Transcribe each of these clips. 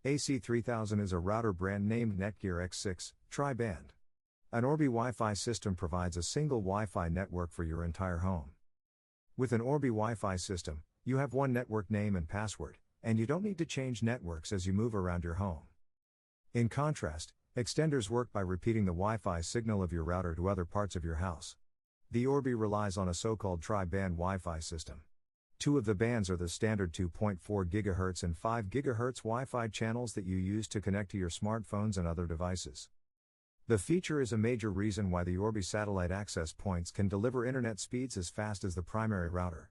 AC3000 is a router brand named Netgear X6, tri-band. An Orbi Wi-Fi system provides a single Wi-Fi network for your entire home. With an Orbi Wi-Fi system, you have one network name and password, and you don't need to change networks as you move around your home. In contrast, extenders work by repeating the Wi-Fi signal of your router to other parts of your house. The Orbi relies on a so-called tri-band Wi-Fi system. Two of the bands are the standard 2.4 GHz and 5 GHz Wi-Fi channels that you use to connect to your smartphones and other devices. The feature is a major reason why the Orbi satellite access points can deliver internet speeds as fast as the primary router.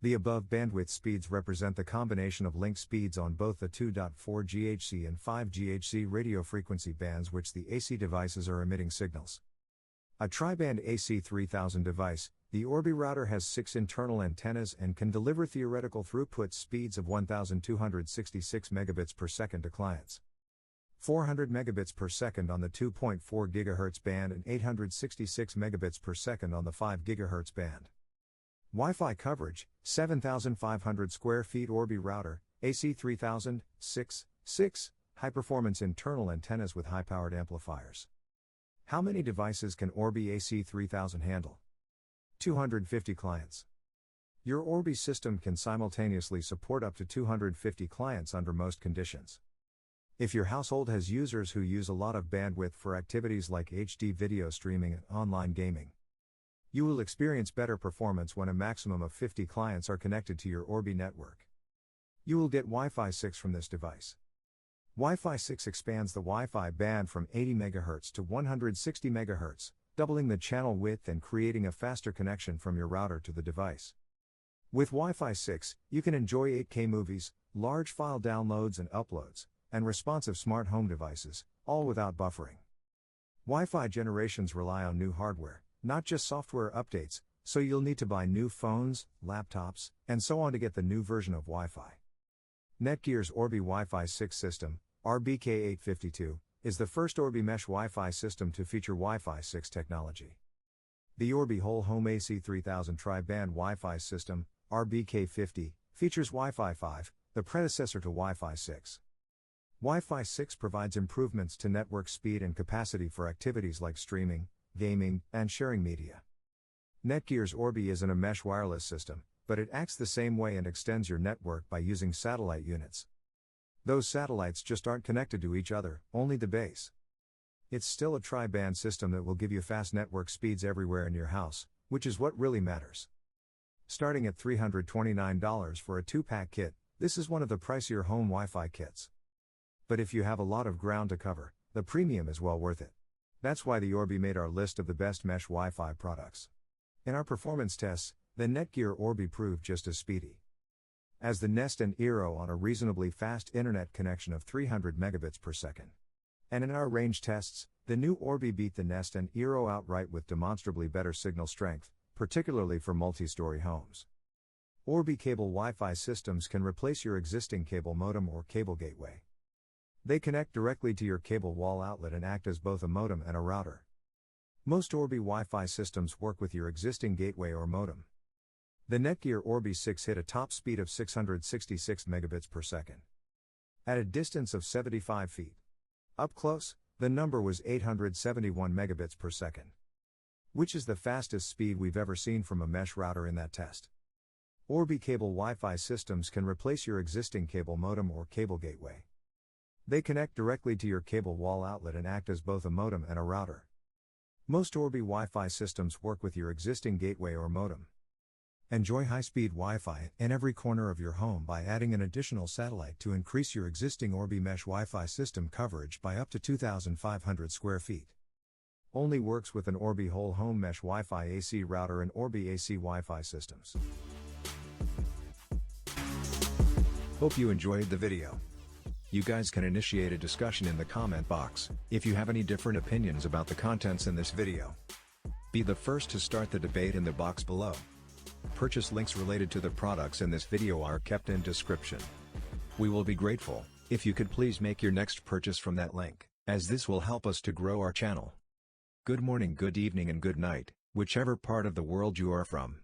The above bandwidth speeds represent the combination of link speeds on both the 2.4 GHz and 5 GHz radio frequency bands which the AC devices are emitting signals. A tri-band AC3000 device, the Orbi router has 6 internal antennas and can deliver theoretical throughput speeds of 1266 megabits per second to clients. 400 megabits per second on the 2.4 GHz band and 866 megabits per second on the 5 GHz band. Wi-Fi coverage, 7,500 square feet Orbi router, AC3000, 6 high-performance internal antennas with high-powered amplifiers. How many devices can Orbi AC3000 handle? 250 clients. Your Orbi system can simultaneously support up to 250 clients under most conditions. If your household has users who use a lot of bandwidth for activities like HD video streaming and online gaming, you will experience better performance when a maximum of 50 clients are connected to your Orbi network. You will get Wi-Fi 6 from this device. Wi-Fi 6 expands the Wi-Fi band from 80 MHz to 160 MHz, doubling the channel width and creating a faster connection from your router to the device. With Wi-Fi 6, you can enjoy 8K movies, large file downloads and uploads, and responsive smart home devices, all without buffering. Wi-Fi generations rely on new hardware, not just software updates, so you'll need to buy new phones, laptops, and so on to get the new version of Wi-Fi. Netgear's Orbi Wi-Fi 6 system, RBK50, is the first Orbi mesh Wi-Fi system to feature Wi-Fi 6 technology. The Orbi Whole Home AC3000 Tri-Band Wi-Fi system, RBK50, features Wi-Fi 5, the predecessor to Wi-Fi 6. Wi-Fi 6 provides improvements to network speed and capacity for activities like streaming, gaming, and sharing media. Netgear's Orbi isn't a mesh wireless system, but it acts the same way and extends your network by using satellite units. Those satellites just aren't connected to each other, only the base. It's still a tri-band system that will give you fast network speeds everywhere in your house, which is what really matters. Starting at $329 for a 2-pack kit, this is one of the pricier home Wi-Fi kits. But if you have a lot of ground to cover, the premium is well worth it. That's why the Orbi made our list of the best mesh Wi-Fi products. In our performance tests, the Netgear Orbi proved just as speedy as the Nest and Eero on a reasonably fast internet connection of 300 megabits per second. And in our range tests, the new Orbi beat the Nest and Eero outright with demonstrably better signal strength, particularly for multi-story homes. Orbi cable Wi-Fi systems can replace your existing cable modem or cable gateway. They connect directly to your cable wall outlet and act as both a modem and a router. Most Orbi Wi-Fi systems work with your existing gateway or modem. The Netgear Orbi 6 hit a top speed of 666 megabits per second. At a distance of 75 feet. Up close, the number was 871 megabits per second. Which is the fastest speed we've ever seen from a mesh router in that test. Orbi cable Wi-Fi systems can replace your existing cable modem or cable gateway. They connect directly to your cable wall outlet and act as both a modem and a router. Most Orbi Wi-Fi systems work with your existing gateway or modem. Enjoy high-speed Wi-Fi in every corner of your home by adding an additional satellite to increase your existing Orbi mesh Wi-Fi system coverage by up to 2,500 square feet. Only works with an Orbi Whole Home Mesh Wi-Fi AC router and Orbi AC Wi-Fi systems. Hope you enjoyed the video. You guys can initiate a discussion in the comment box, if you have any different opinions about the contents in this video. Be the first to start the debate in the box below. Purchase links related to the products in this video are kept in description. We will be grateful, if you could please make your next purchase from that link, as this will help us to grow our channel. Good morning, good evening and good night, whichever part of the world you are from.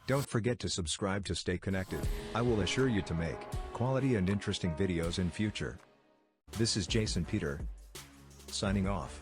Don't forget to subscribe to stay connected. I will assure you to make quality and interesting videos in future. This is Jason Peter, signing off.